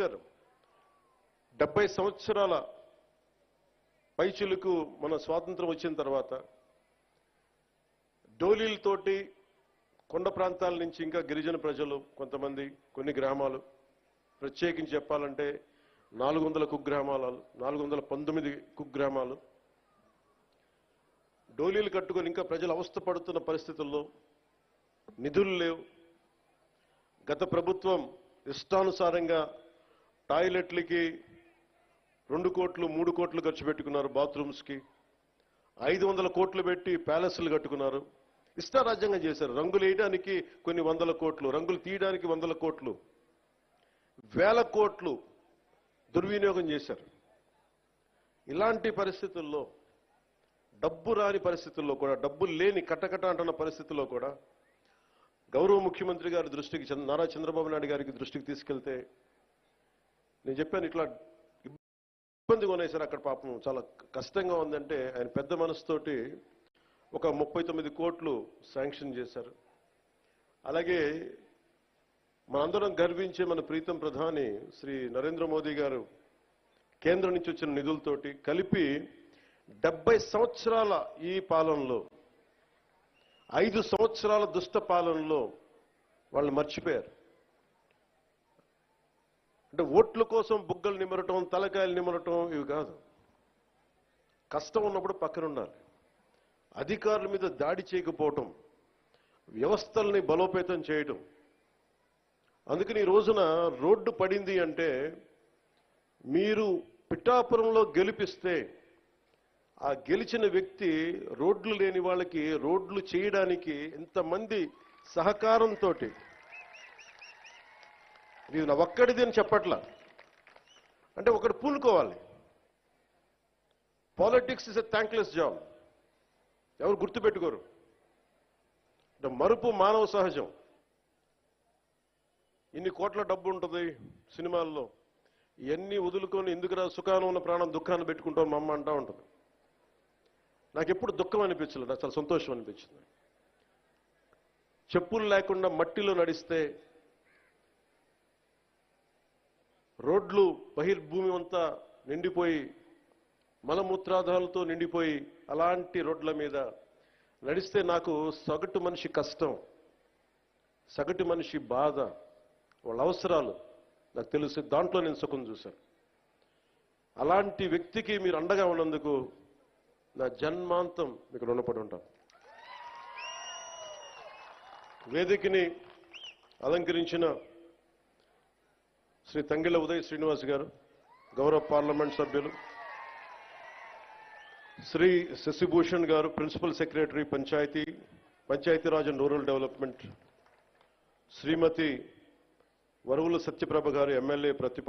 70 సంవత్సరాల పైచిలుకు మన స్వాతంత్రం వచ్చిన తర్వాత డోలీలతోటి కొండ ప్రాంతాల నుంచి ఇంకా గిరిజన ప్రజలు కొంతమంది కొన్ని గ్రామాలు ప్రత్యేకించి చెప్పాలంటే 400 కుగ్రామాలు 419 కుగ్రామాలు డోలీలు కట్టుకొని ఇంకా ప్రజలు అవస్థ పడుతున్న పరిస్థితుల్లో నిధులు లేవు. గత ప్రభుత్వం ఇష్టానుసారంగా టాయిలెట్లకి 2 కోట్లు 3 కోట్లు ఖర్చు పెట్టుకున్నారు, బాత్రూమ్స్కి 500 కోట్లు పెట్టి ప్యాలెస్లు కట్టుకున్నారు, ఇష్టారాజ్యంగా చేశారు. రంగులు వేయడానికి కొన్ని 100 కోట్లు, రంగులు తీయడానికి 100 కోట్లు, 1000 కోట్లు దుర్వినియోగం చేశారు. ఇలాంటి పరిస్థితుల్లో డబ్బు రాని పరిస్థితుల్లో కూడా, డబ్బులు లేని కటకట అంటున్న పరిస్థితుల్లో కూడా గౌరవ ముఖ్యమంత్రి గారి దృష్టికి, నారా చంద్రబాబు నాయుడు గారికి దృష్టికి తీసుకెళ్తే నేను చెప్పాను, ఇట్లా ఇబ్బందిగా ఉన్నాయి సార్ అక్కడ, పాపం చాలా కష్టంగా ఉందంటే ఆయన పెద్ద మనసుతోటి ఒక 39 కోట్లు శాంక్షన్ చేశారు. అలాగే మనందరం గర్వించే మన ప్రీతం ప్రధాని శ్రీ నరేంద్ర మోదీ గారు కేంద్రం నుంచి వచ్చిన నిధులతోటి కలిపి 70 సంవత్సరాల ఈ పాలనలో 5 సంవత్సరాల దుష్ట పాలనలో వాళ్ళు మర్చిపోయారు. అంటే ఓట్ల కోసం బుగ్గలు నిమరటం, తలకాయలు నిమరటం ఇవి కాదు. కష్టం ఉన్నప్పుడు పక్కన ఉండాలి. అధికారుల మీద దాడి చేయకపోవటం, వ్యవస్థల్ని బలోపేతం చేయటం. అందుకని ఈ రోజున రోడ్డు పడింది అంటే మీరు పిఠాపురంలో గెలిపిస్తే ఆ గెలిచిన వ్యక్తి రోడ్లు లేని వాళ్ళకి రోడ్లు చేయడానికి ఎంతమంది సహకారంతో, ఇది నా ఒక్కడిది అని చెప్పట్లా, అంటే ఒకటి పూనుకోవాలి. Politics is a thankless job, ఎవరు గుర్తుపెట్టుకోరు. అంటే మరుపు మానవ సహజం. ఇన్ని కోట్ల డబ్బు ఉంటుంది సినిమాల్లో, ఇవన్నీ వదులుకొని ఎందుకురా సుఖానం ఉన్న ప్రాణం దుఃఖాన్ని పెట్టుకుంటాం మా అమ్మ అంటా ఉంటుంది. నాకు ఎప్పుడు దుఃఖం అనిపించలేదు, నాకు చాలా సంతోషం అనిపించింది. చెప్పులు లేకుండా మట్టిలో నడిస్తే, రోడ్లు బహిర్భూమి అంతా నిండిపోయి మలమూత్రాదాలతో నిండిపోయి అలాంటి రోడ్ల మీద నడిస్తే నాకు సగటు మనిషి కష్టం, సగటు మనిషి బాధ, వాళ్ళ అవసరాలు నాకు తెలుసు. దాంట్లో నేను సుఖం చూశాను. అలాంటి వ్యక్తికి మీరు అండగా ఉన్నందుకు నా జన్మాంతం మీకు రుణపడి ఉంటాను. వేదికని అలంకరించిన శ్రీ తంగిళ్ళ ఉదయ్ శ్రీనివాస్ గారు, గౌరవ పార్లమెంట్ సభ్యులు, శ్రీ శశిభూషణ్ గారు, principal secretary Panchayati Raj and rural development, శ్రీమతి వరవుల సత్యప్రభ గారు, ఎమ్మెల్యే ప్రతిపాడు